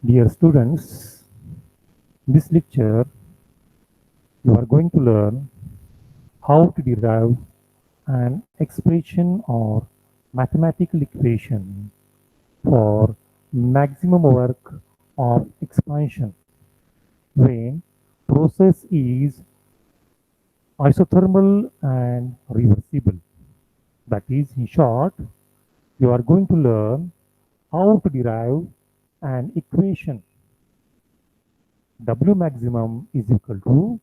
Dear students, this lecture you are going to learn how to derive an expression or mathematical equation for maximum work of expansion when process is isothermal and reversible. That is, in short, you are going to learn how to derive an equation W maximum is equal to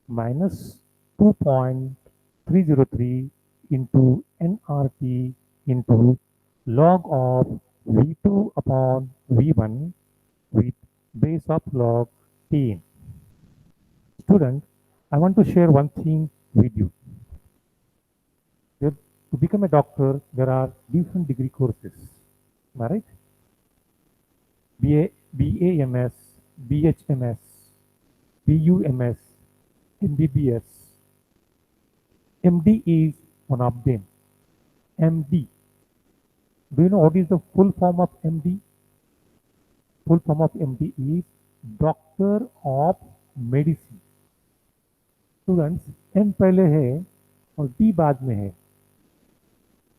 minus 2.303 into nRT into log of V2 upon V1 with base of log 10. Student, I want to share one thing with you. To become a doctor, there are different degree courses. Am I right? BA, BAMS, BHMS, BUMS, MBBS. MD is one of them. MD. Do you know what is the full form of MD? Full form of MD is Doctor of Medicine. Students M पहले है और D बाद में है,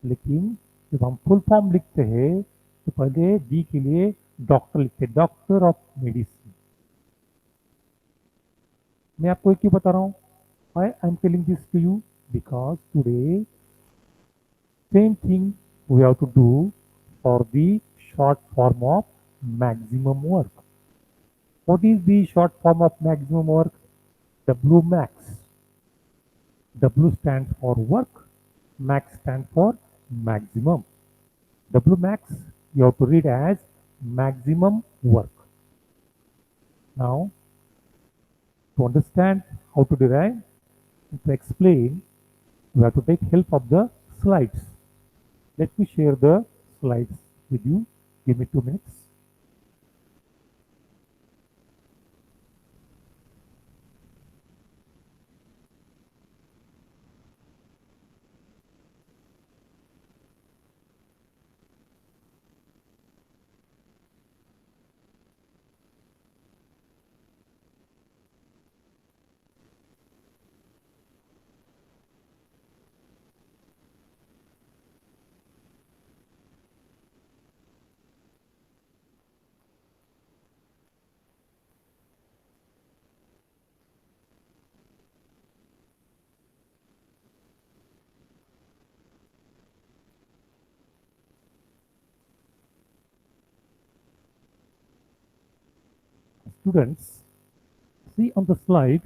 लेकिन जब हम full form लिखते हैं तो पहले D के लिए डॉक्टर लिखते हैं, डॉक्टर ऑफ मेडिसिन. मैं आपको एक ही बता रहा हूँ. I am telling this to you because today same thing we have to do for the short form of maximum work. What is the short form of maximum work? W max. W stands for work, max stands for maximum. W max you have to read as maximum work. Now, to understand how to derive, to explain, we have to take help of the slides. Let me share the slides with you. Give me 2 minutes. Students, see on the slide,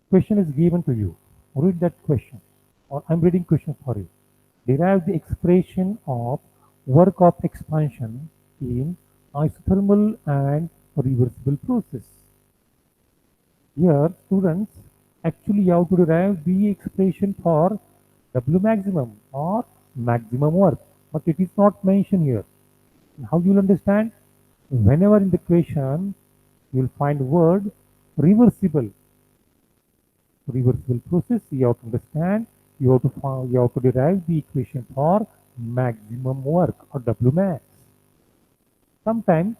question is given to you. Read that question, or I'm reading question for you. Derive the expression of work of expansion in isothermal and reversible process. Here, students, actually you have to derive the expression for W maximum or maximum work, but it is not mentioned here. How you will understand? Whenever in the question you will find word reversible. Reversible process, you have to understand, you have to derive the equation for maximum work or W max. Sometimes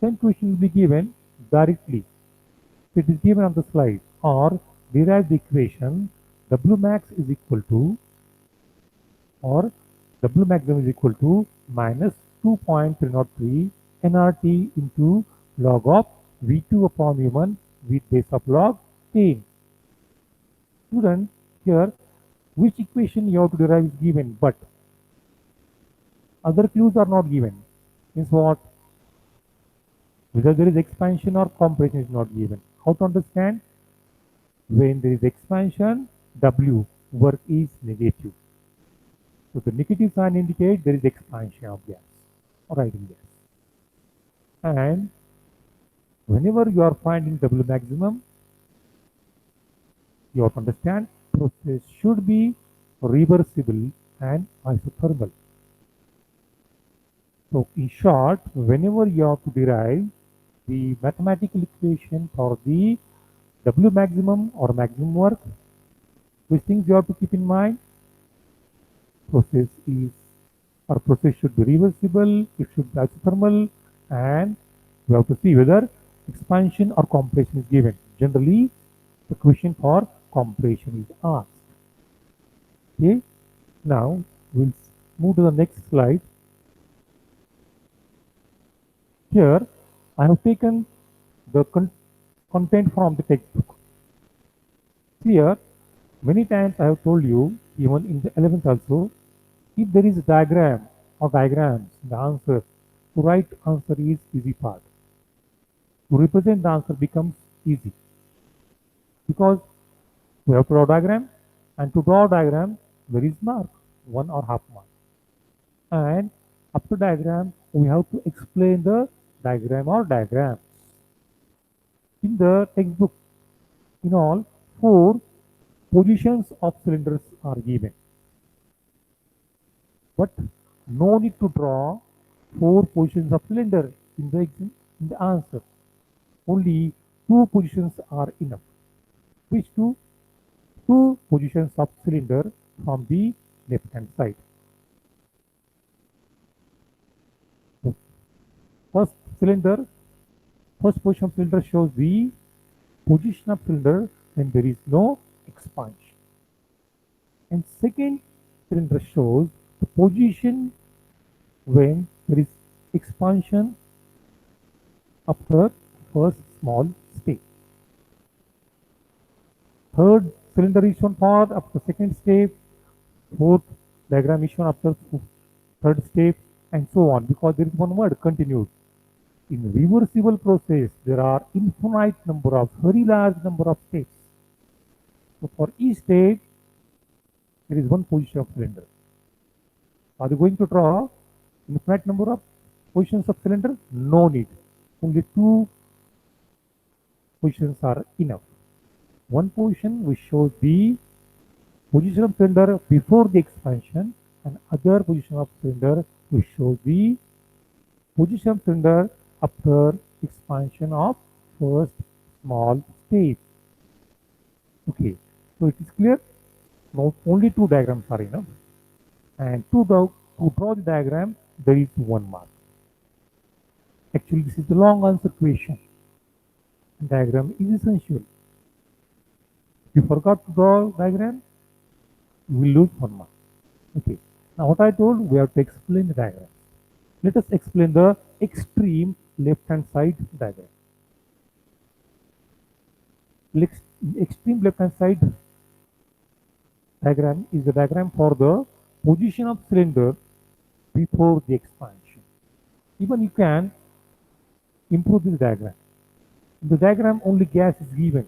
same question will be given directly. It is given on the slide, or derive the equation W max is equal to, or W maximum is equal to minus 2.303 nRT into log of V2 upon V1 with base of log 10. Student, here which equation you have to derive is given, but other clues are not given. Means what? Whether there is expansion or compression is not given. How to understand? When there is expansion, W work is negative. So the negative sign indicates there is expansion of gas or idle gas. And whenever you are finding W maximum, you have to understand process should be reversible and isothermal. So in short, whenever you have to derive the mathematical equation for the W maximum or maximum work, which things you have to keep in mind? Process is Our process should be reversible, it should be isothermal, and we have to see whether expansion or compression is given. Generally, the question for compression is asked. Okay, now we'll move to the next slide. Here, I have taken the content from the textbook. Here, many times I have told you, even in the 11th also, if there is a diagram or diagrams, the answer, to write answer is easy part. To represent the answer becomes easy because we have to draw diagram, and to draw diagram there is mark, 1 or half mark. And after diagram we have to explain the diagram or diagrams. In the textbook, in all, 4 positions of cylinders are given. But no need to draw 4 positions of cylinder in the answer. Only 2 positions are enough. Which two? 2 positions of cylinder from the left hand side. So first cylinder, first position of cylinder shows the position of cylinder when there is no expansion. And second cylinder shows the position when there is expansion after first small step. Third cylinder is shown for after second step, fourth diagram is shown after third step, and so on, because there is one word continued. In reversible process, there are infinite number of, very large number of steps. So for each step, there is one position of cylinder. Are you going to draw infinite number of positions of cylinder? No need. Only 2 positions are enough. One position which shows the position of cylinder before the expansion, and other position of cylinder which shows the position of cylinder after expansion of first small step. Okay, so it is clear. Now only 2 diagrams are enough, and to draw the diagram there is 1 mark. Actually, this is the long answer question. Diagram is essential. If you forgot to draw diagram, you will lose 1 mark. Okay. Now what I told, we have to explain the diagram. Let us explain the extreme left hand side diagram. Extreme left hand side diagram is the diagram for the position of cylinder before the expansion. Even you can improve this diagram. In the diagram only gas is given.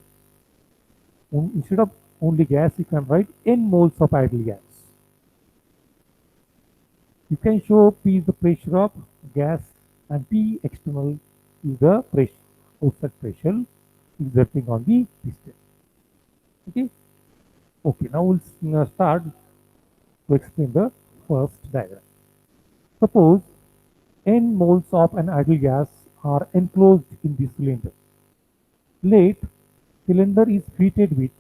Instead of only gas, you can write n moles of ideal gas. You can show P is the pressure of gas and P external is the pressure, outside pressure exerting on the piston. Okay. Okay. Now we'll start to explain the first diagram. Suppose n moles of an ideal gas are enclosed in the cylinder. Let cylinder is fitted with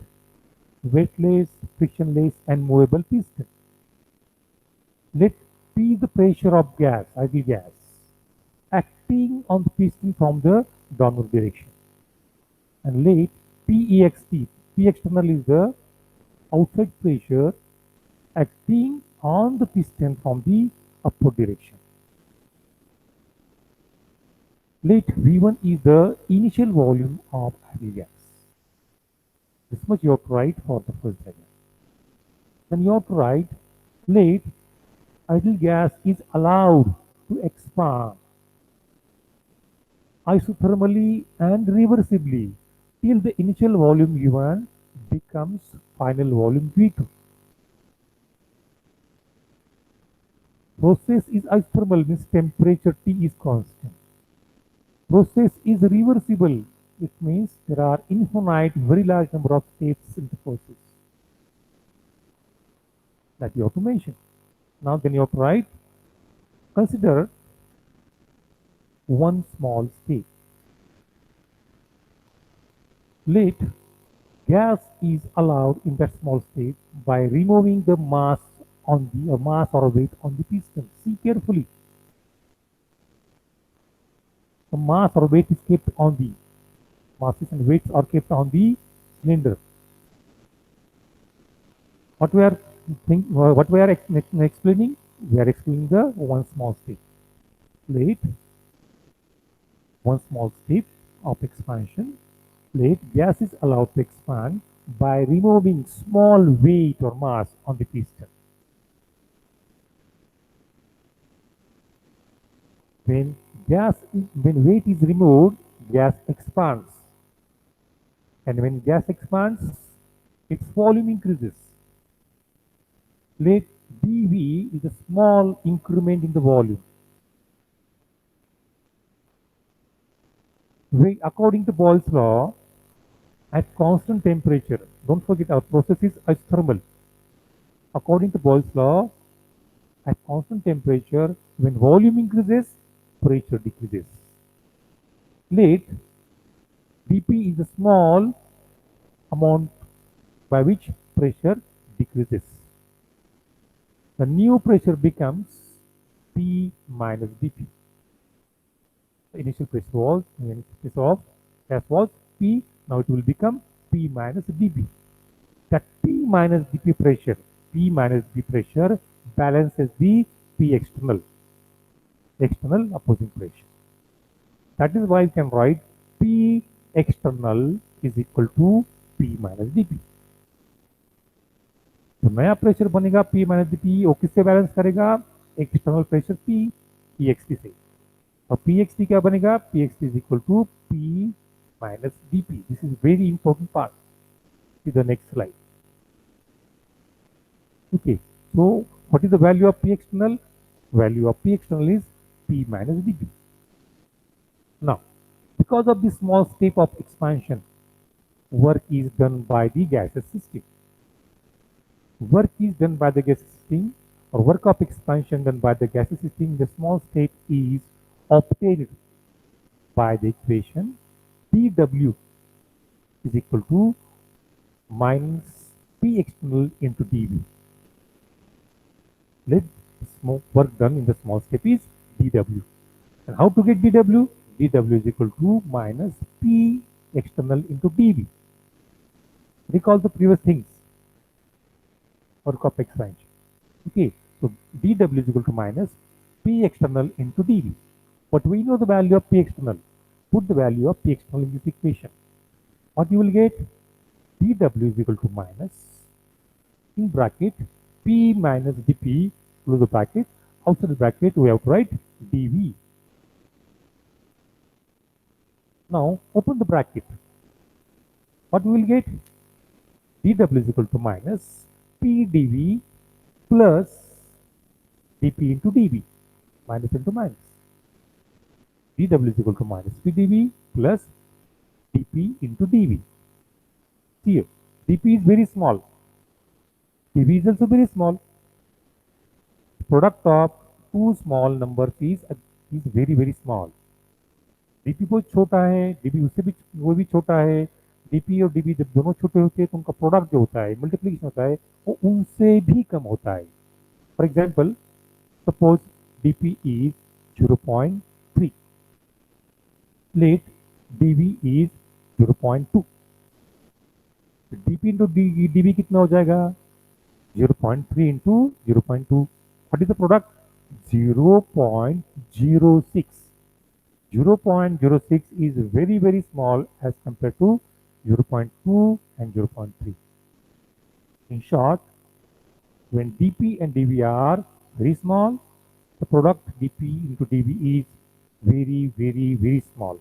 weightless, frictionless, and movable piston. Let P the pressure of gas, ideal gas, acting on the piston from the downward direction. And let PEXT, P external is the outside pressure acting on the piston from the upward direction. Let V1 is the initial volume of ideal gas. This much you have to write for the first diagram. Then you have to write, let ideal gas is allowed to expand isothermally and reversibly till the initial volume given becomes final volume V2. Process is isothermal, means temperature T is constant. Process is reversible, it means there are infinite, very large number of steps in the process that you have to mention. Now then you have to write, consider one small step. Let gas is allowed in that small step by removing the mass on the mass or weight on the piston. See carefully. The mass or weight is kept on the masses and weights are kept on the cylinder. What we are explaining? We are explaining the one small step. Plate, one small step of expansion. Plate gas is allowed to expand by removing small weight or mass on the piston. When when weight is removed, gas expands. And when gas expands, its volume increases. Let dV is a small increment in the volume. According to Boyle's law, at constant temperature, don't forget our process is isothermal. According to Boyle's law, at constant temperature, when volume increases, pressure decreases. Let dP is a small amount by which pressure decreases. The new pressure becomes P minus dP. The initial pressure of gas was P, now it will become P minus dP. That P minus dP pressure balances the P external opposing pressure. That is why you can write P external is equal to P minus dP. तो नया pressure बनेगा P minus dP, वो किससे balance करेगा? External pressure PXT से. और PXT क्या बनेगा? PXT is equal to P minus dP. This is very important part. See the next slide. Okay, so what is the value of P external? Value of P external is P minus dP. Now, because of this small step of expansion, work is done by the gaseous system. Work is done by the gaseous system, or work of expansion done by the gaseous system. The small step is obtained by the equation dW is equal to minus P external into dV. Let work done in the small step is dW. And how to get dW? dW is equal to minus P external into dV. Recall the previous things. Work of expansion. Okay, so dW is equal to minus P external into dV. But we know the value of P external. Put the value of P external in this equation. What you will get? dW is equal to minus, in bracket, P minus dP, close the bracket. Outside the bracket, we have to write dV. Now, open the bracket. What we will get? dW is equal to minus P dV plus dP into dV, minus into minus. dW is equal to minus P dV plus dP into dV. Here, dP is very small. dV is also very small. Product of two small numbers is very small. dP बहुत छोटा है, dB उससे भी वो भी छोटा है. dP और dB जब दोनों छोटे होते हैं तो उनका प्रोडक्ट जो होता है, मल्टीप्लिकेशन होता है, वो उनसे भी कम होता है. For example, suppose dP is 0.3. Let dV is 0.2. dP into dV कितना हो जाएगा? 0.3 into 0.2. What is the product? 0.06. 0.06 is very small as compared to 0.2 and 0.3. In short, when dP and dV are very small, the product dP into dV is very small.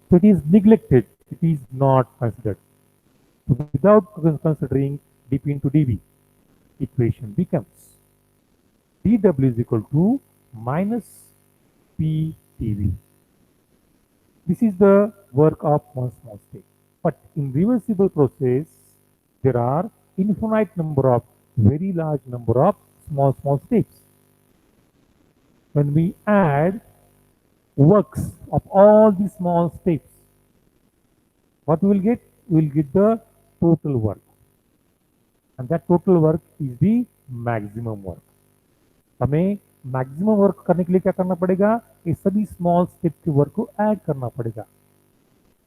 So it is neglected, it is not considered. So without considering dP into dV, equation becomes dW is equal to minus P dV. This is the work of one small step. But in reversible process, there are infinite number of very large number of small steps. When we add works of all these small steps, what we will get? We will get the total work. And that total work is the maximum work. हमें maximum work करने के लिए क्या करना पड़ेगा, ये सभी small step के वर्क को ऐड करना पड़ेगा।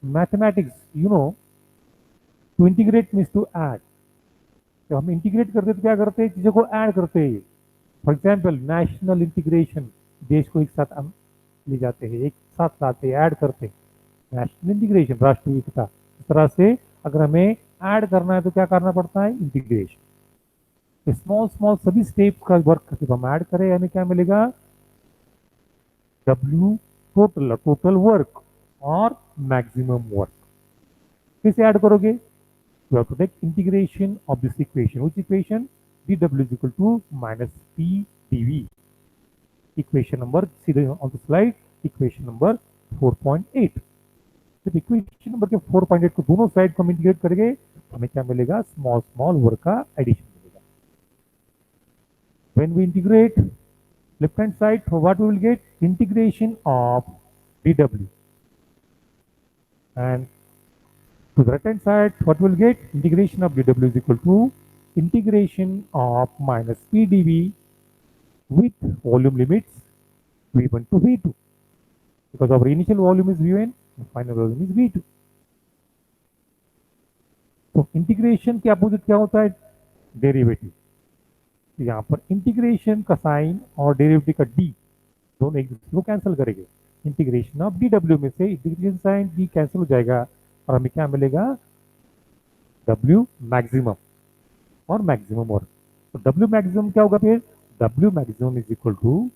Mathematics you know, to integrate means to add. जब हम इंटीग्रेट करते हैं तो क्या करते हैं, चीजों को ऐड करते हैं। फॉर एग्जाम्पल नेशनल इंटीग्रेशन, देश को एक साथ हम ले जाते हैं, एक साथ लाते हैं, ऐड करते हैं। नेशनल इंटीग्रेशन, राष्ट्रीय एकता। इस तरह से अगर हमें ऐड करना है तो क्या करना पड़ता है, इंटीग्रेशन। स्मॉल स्मॉल सभी स्टेप्स का वर्क करके हम ऐड करें, हमें क्या मिलेगा, डब्ल्यू टोटल, टोटल वर्क और मैक्सिमम वर्क। कैसे ऐड करोगे, you have to take integration of this equation. Which equation? dw is equal to minus p dv. Equation number, see the on the slide, equation number 4.8. जब equation number के 4.8 को दोनों side को हम integrate करेंगे तो हमें क्या मिलेगा, स्मॉल स्मॉल वर्क का एडिशन मिलेगा। When we integrate left hand side, so what we will get, integration of dw, and to the right hand side, what we will get, integration of dw is equal to integration of minus p dv with volume limits v1 to v2, because our initial volume is v1 and final volume is v2. तो integration के opposite क्या होता है, derivative. तो यहाँ पर integration का sign और डेरिवेटिव का डी दोनों एक दूसरे को कैंसिल करेंगे। इंटीग्रेशन ऑफ डी डब्ल्यू में से इंटीग्रेशन साइन डी कैंसिल हो जाएगा और हमें क्या मिलेगा, डब्ल्यू मैक्सिमम और मैक्सिमम वर्क। तो डब्ल्यू मैक्सिमम क्या होगा फिर, W maximum is equal to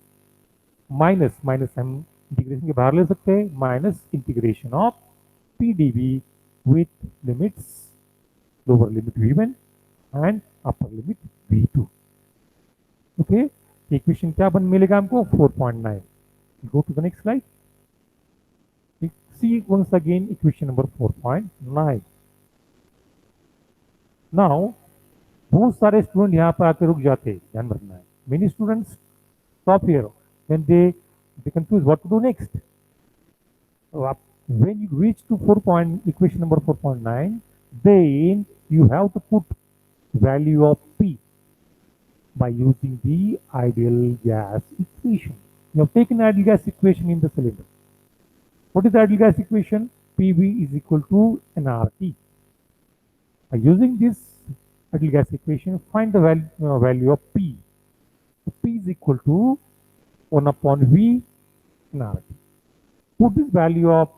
minus minus, हम इंटीग्रेशन के बाहर ले सकते हैं, minus integration of P D V with limits, lower limit v1 and upper limit v2। Okay, equation क्या बन मिलेगा हमको, 4.9। Go to the next slide, see once again equation number 4.9। Now बहुत सारे स्टूडेंट यहाँ पर आकर रुक जाते हैं, ध्यान रखना है। Many students stop here when they confuse what to do next. When you reach to equation number 4.9, then you have to put value of P by using the ideal gas equation. You have taken ideal gas equation in the cylinder. What is the ideal gas equation? PV is equal to nRT. By using this ideal gas equation, find the value of P. So P is equal to 1 upon V nRT. Put this value of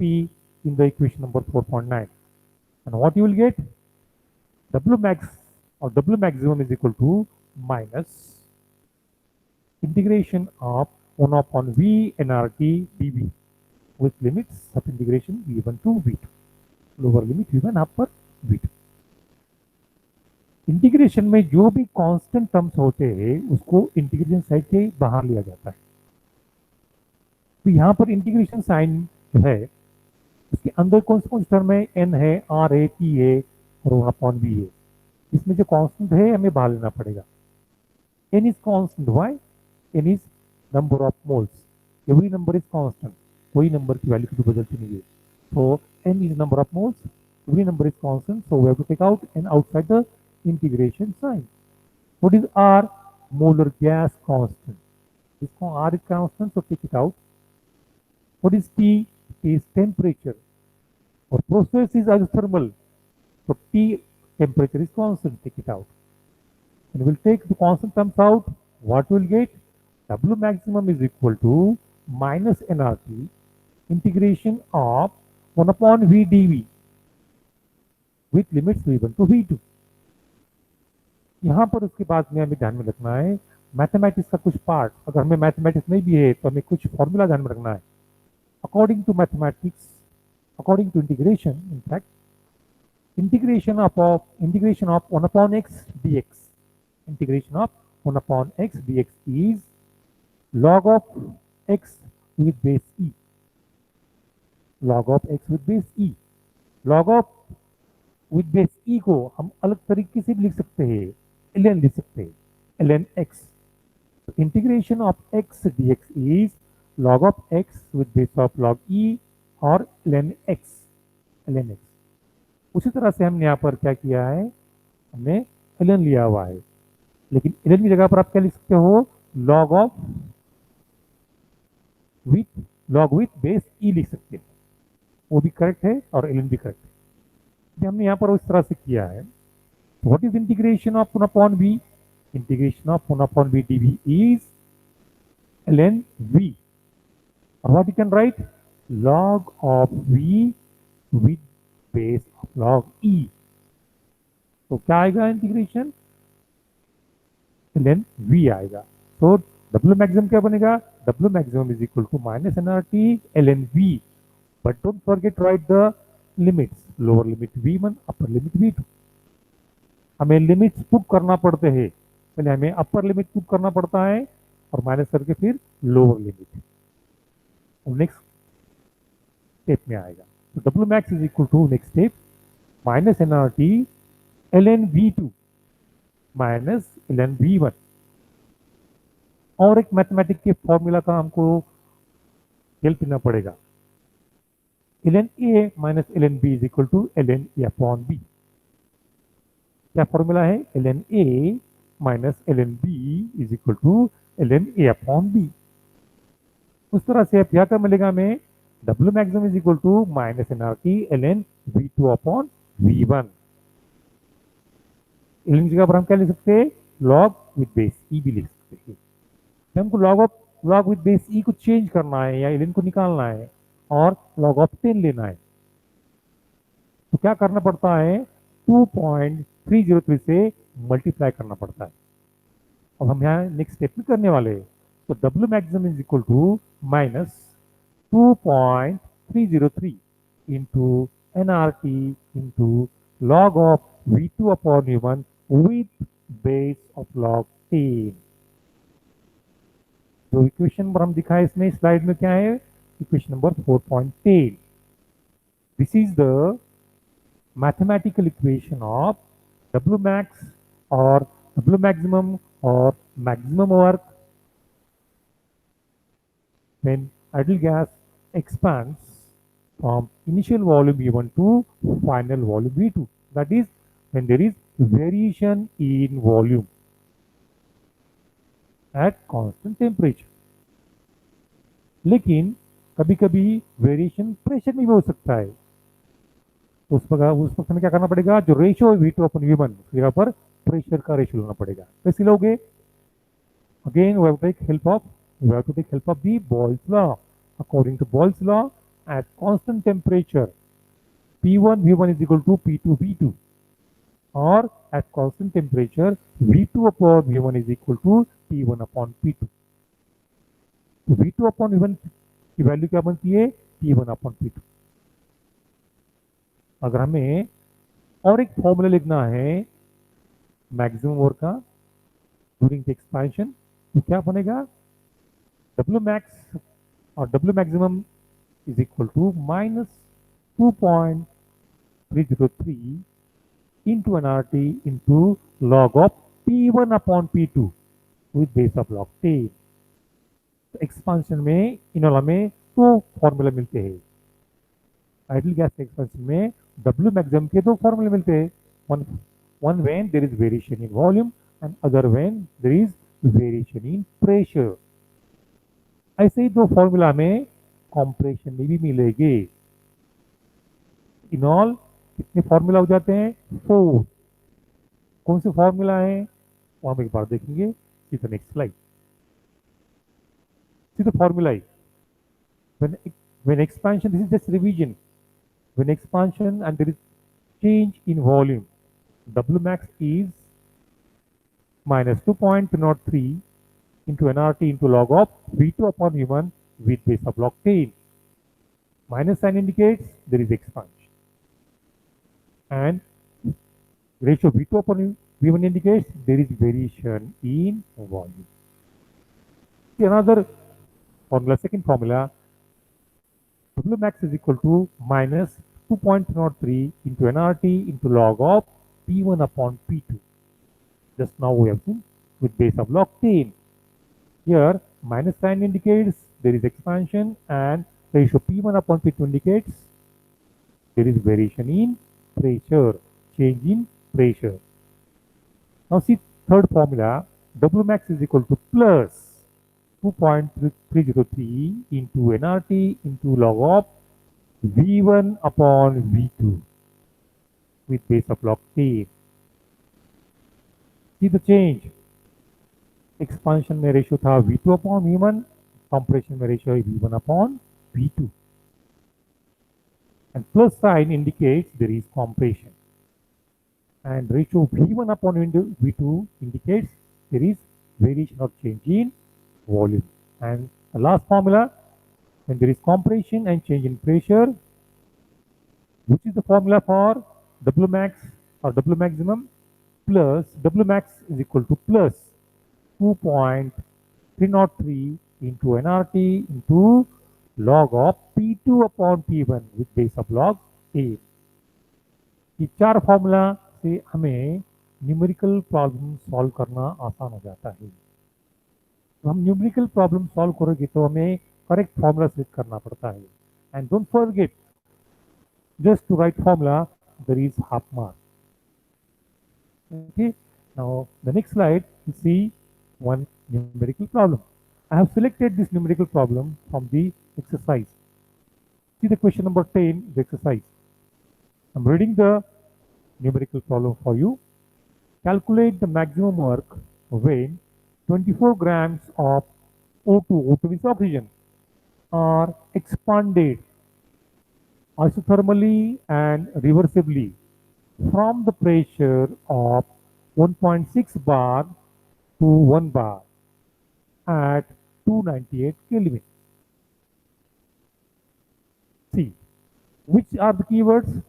P in the equation number 4.9, and what you will get, W max or W maximum is equal to minus integration of 1 upon V nRT dV with limits of integration v1 to v2, lower limit v1 upper v2। Integration में जो भी constant terms होते हैं उसको integration side के बाहर लिया जाता है। तो यहाँ पर इंटीग्रेशन साइन जो है उसके अंदर कौन से टर्म है, एन है, आर है, टी है और 1 अपॉन वी है। इसमें जो कांस्टेंट है हमें बाहर लेना पड़ेगा। N is constant, why, N is number of moles, every number is constant, कोई नंबर की वैल्यू कभी बदलती नहीं है। तो N is number of moles, every number is constant, so we have to take out N outside the integration sign. What is R, molar gas constant, इसको R is constant, so take it out. What is T, is temperature, or process is isothermal, so T temperature is constant, take it out, and we'll take the constant terms out. What we'll get, W maximum is equal to minus nRT integration of 1 upon V dV with limits v1 to v2। यहाँ पर उसके बाद में हमें ध्यान में रखना है मैथमेटिक्स का कुछ पार्ट, अगर हमें मैथमेटिक्स नहीं भी है तो हमें कुछ फॉर्मूला ध्यान में रखना है। According to mathematics, according to integration, in fact, integration of 1 upon x dx, integration of 1 upon x dx is log of x with base e, log of x with base e। log of with base e को हम अलग तरीके से भी लिख सकते हैं, ln लिख सकते हैं, ln x। Integration of x dx is log of x with base of log e और ln x, ln x। उसी तरह से हमने यहाँ पर क्या किया है, हमने ln लिया हुआ है, लेकिन ln की जगह पर आप क्या लिख सकते हो, log of with log with base E लिख सकते हो, वो भी करेक्ट है और ln भी करेक्ट है। ये हमने यहाँ पर उस तरह से किया है। What is integration of 1 upon v? Integration of 1 upon v dv is ln v, or what you can write, log of v with base of log e। तो क्या आएगा इंटीग्रेशन, ln v आएगा। तो डब्ल्यू मैक्सिमम क्या बनेगा, W maximum is equal to minus n R T ln v, but don't forget right the limits, lower limit v1 upper limit v2। हमें limits put करना पड़ते हैं, पहले हमें अपर लिमिट पुट करना पड़ता है और माइनस करके फिर लोअर लिमिट, नेक्स्ट स्टेप में आएगा। तो W max is equal to next step minus n R T ln v2 minus ln v1। और एक मैथमेटिक के फॉर्मूला का हमको हेल्प लेना पड़ेगा, ln a minus ln b is equal to ln a upon b। क्या formula है, ln a minus ln b is equal to ln a upon b। उस तरह से अब क्या क्या मिलेगा हमें, W maximum is equal to minus n R T ln v2 upon v1। ln की जगह पर हम क्या लिख सकते हैं, लॉग विद बेस ई भी लिख सकते हैं। हमको लॉग विद बेस ई को चेंज करना है या ln को निकालना है और लॉग ऑफ 10 लेना है, तो क्या करना पड़ता है, 2.303 से मल्टीप्लाई करना पड़ता है। अब हम यहाँ नेक्स्ट स्टेप में करने वाले हैं। तो W maximum is equal to minus 2.303 into n R T into log of v2 upon v1 with base of log 10। जो इक्वेशन नंबर हम दिखाए इसमें स्लाइड में क्या है, equation number 4.10। This is the mathematical equation of W max or W maximum or maximum work when ideal gas expands from initial volume V1 to final volume V2. That is when there is variation in volume at constant temperature. लेकिन कभी कभी variation pressure में भी हो सकता है, तो उस वक्त हमें क्या करना पड़ेगा, जो रेशियो है V2 अपन V1 उसकी जगह पर प्रेशर का रेशियो लेना पड़ेगा। कैसे लोगे, again we have to take help of the Boyle's law. According to Boyle's law, at constant temperature P1 V1 is equal to P2 V2, और at constant temperature V2 upon V1 is equal to P1 upon P2। तो V2 upon V1 की value क्या बनती है, P1 upon P2। अगर हमें और एक फॉर्मूला लिखना है मैक्सिमम वर्क का ड्यूरिंग द एक्सपेंशन, तो क्या बनेगा, डब्ल्यू मैक्स और W maximum is equal to minus 2.303 into n R T into log of P1 upon P2 with base of log 10। तो एक्सपेंशन में इन वाला में दो फॉर्मूला मिलते हैं, आइडियल गैस एक्सपेंशन में डब्ल्यू मैक्सिमम के दो फॉर्मूले मिलते हैं, one when there is variation in volume and other when there is variation in pressure। ऐसे ही दो फॉर्मूला में कंप्रेशन में भी मिलेंगे। इन ऑल कितने फॉर्मूला हो जाते हैं, 4। कौन से फॉर्मूला है वो हम एक बार देखेंगे, see the next slide. See the formula when expansion, this is just revision, when expansion and there is change in volume, W max is minus 2.03 into nRT into log of V2 upon V1 with base of log 10. Minus sign indicates there is expansion, and ratio V2 upon V1 indicates there is variation in volume. Another formula, second formula, W max is equal to minus 2.03 into nRT into log of P1 upon P2. Just now we have seen with base of log 10. Here minus sign indicates there is expansion, and ratio P1 upon P2 indicates there is variation in pressure, change in pressure. Now see third formula, W max is equal to plus 2.303 into nRT into log of V1 upon V2 with base of log 10. See the change. Expansion में ratio था V2 upon V1, compression में ratio है V1 upon V2. And plus sign indicates there is compression. And ratio V1 upon V2 indicates there is variation or change in volume. And the last formula, when there is compression and change in pressure, which is the formula for W max or W maximum, plus W max is equal to plus 2.303 into nRT into log of P2 upon P1 with base of log A. ये चार formula से हमें numerical problem solve करना आसान हो जाता है. तो हम न्यूमेरिकल प्रॉब्लम सॉल्व करोगे तो हमें करेक्ट फॉर्मूला सेलेक्ट करना पड़ता है. And don't forget, just to write formula there is half mark. Okay, now the next slide you see one numerical problem. I have selected this numerical problem from the exercise. See the question number 10, the exercise. I'm reading the numerical problem for you. Calculate the maximum work when 24 grams of O2 is oxygen, are expanded isothermally and reversibly from the pressure of 1.6 bar to 1 bar at 298 Kelvin. See, which are the keywords?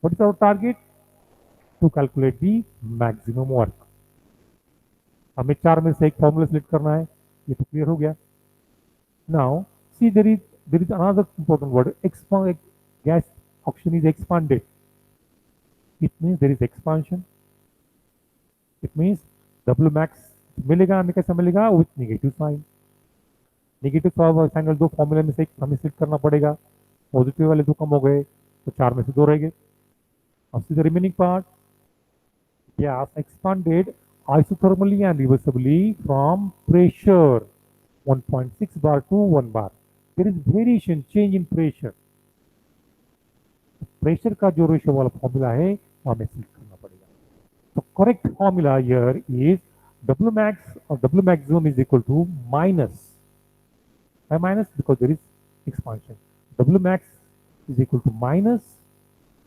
What is our target? To calculate the maximum work. हमें चार में से एक formula select करना है. ये तो clear हो गया. Now, see there is another important word. Gas oxygen is expanded. It means there is expansion. It means W max मिलेगा, हमें कैसा मिलेगा? With negative sign. Negative sign दो फॉर्मूले में से हमें सेलेक्ट करना पड़ेगा. पॉजिटिव वाले दो कम हो गए तो चार में से दो रह गए. अब see the remaining part. gas expanded isothermally and reversibly from pressure 1.6 bar to 1 bar. There is variation, change in pressure. Pressure का जो रेशियो वाला फॉर्मूला है वो हमें सेलेक्ट करना पड़ेगा. तो correct formula here is W max or W maximum is equal to minus. Why minus? Because there is expansion. W max is equal to minus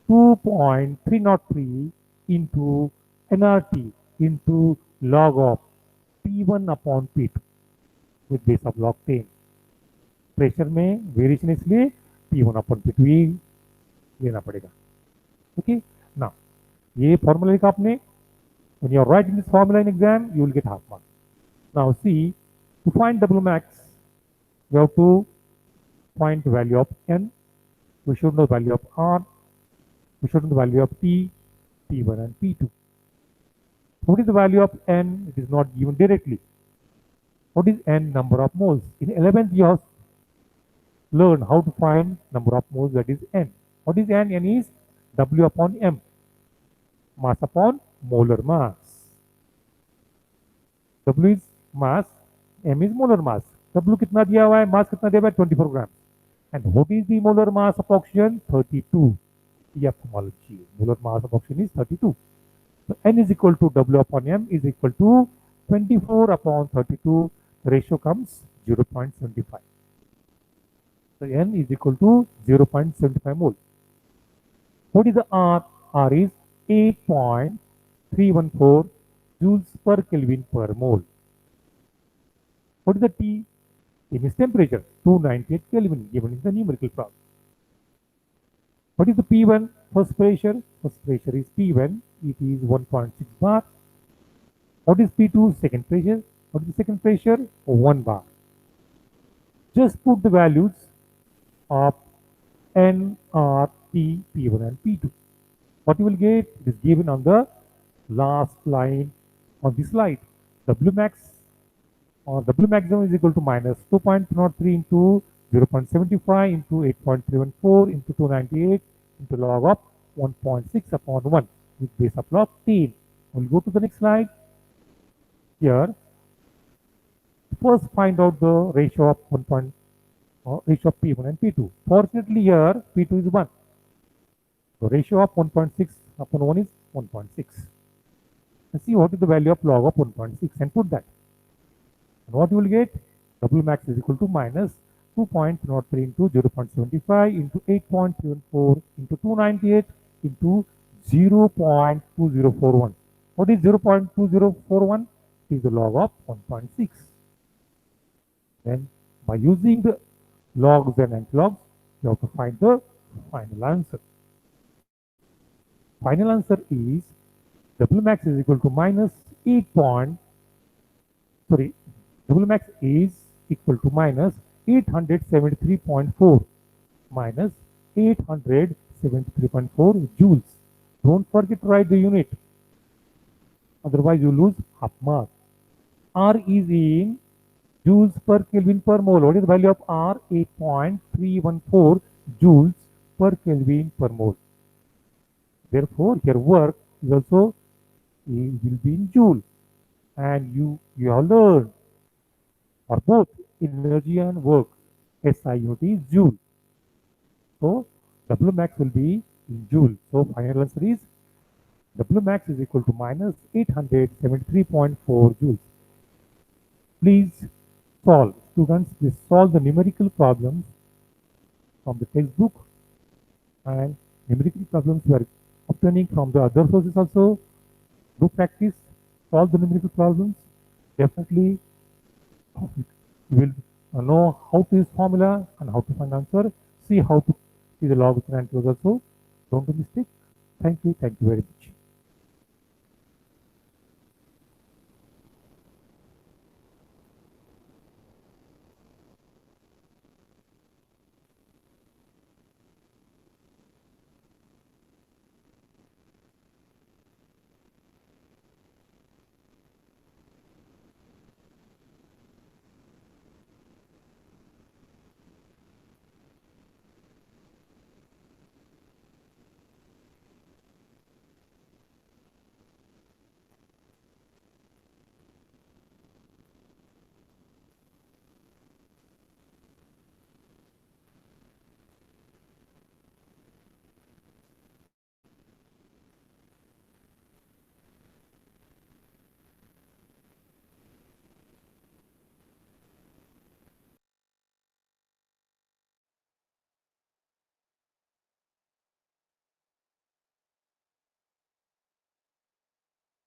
2.303 into nRT into log of P1 upon P2 with base of log 10. Pressure में variation इसलिए P1 upon P2 ही लेना पड़ेगा. Okay, now ये formula लिखा आपने. When you are writing this formula in exam, you will get half mark. Now see, to find W max, we have to find the value of N. We should know the value of R. We should know the value of P, P1 and P2. What is the value of N? It is not given directly. What is N? Number of moles. In 11th you have learned how to find number of moles, that is N. What is N? N is W upon M. Mass upon molar mass. W is mass, M is molar mass. W कितना दिया हुआ है? मास कितना दिया हुआ है? 24 ग्राम. And what is the molar mass of oxygen? 32. ये आपको मालूम चाहिए. Molar mass of oxygen is 32. So N is equal to W upon M is equal to 24 upon 32. The ratio comes 0.75. So N is equal to 0.75 mole. What is the R? R is 8.314 joules per Kelvin per mole. What is the T? T is temperature, 298 Kelvin given in the numerical problem. What is the P1? First pressure. First pressure is P1. It is 1.6 bar. What is P2? Second pressure. What is the second pressure? 1 bar. Just put the values of N, R, T, P1 and P2. What you will get is given on the last line on the slide. W max or W maximum is equal to minus 2.03 into 0.75 into 8.314 into 298 into log of 1.6 upon 1 with base of log 10. We'll go to the next slide. Here, first find out the ratio of ratio of P1 and P2. Fortunately, here P2 is 1. The ratio of 1.6 upon 1 is 1.6. Let's see what is the value of log of 1.6 and put that. And what you will get? W max is equal to minus 2.03 into 0.75 into 8.74 into 298 into 0.2041. What is 0.2041? It is the log of 1.6. Then by using the logs and antilogs, you have to find the final answer. Final answer is W max is equal to minus 8 point, sorry, W max is equal to minus 873.4 minus 873.4 joules. Don't forget to write the unit, otherwise you lose half mark. R is in joules per Kelvin per mole. What is the value of R? 8.314 joules per Kelvin per mole. Therefore, your work is also will be in joule, and you have learned for both energy and work. SI unit is joule. So W max will be in joule. So final answer is W max is equal to minus 873.4 joules. Please solve. Students, please solve the numerical problems from the textbook, and numerical problems you are obtaining from the other sources also. Do practice, solve the numerical problems. Definitely you will know how to use formula and how to find answer. See how to see the log and also. Don't do mistake. Thank you very much.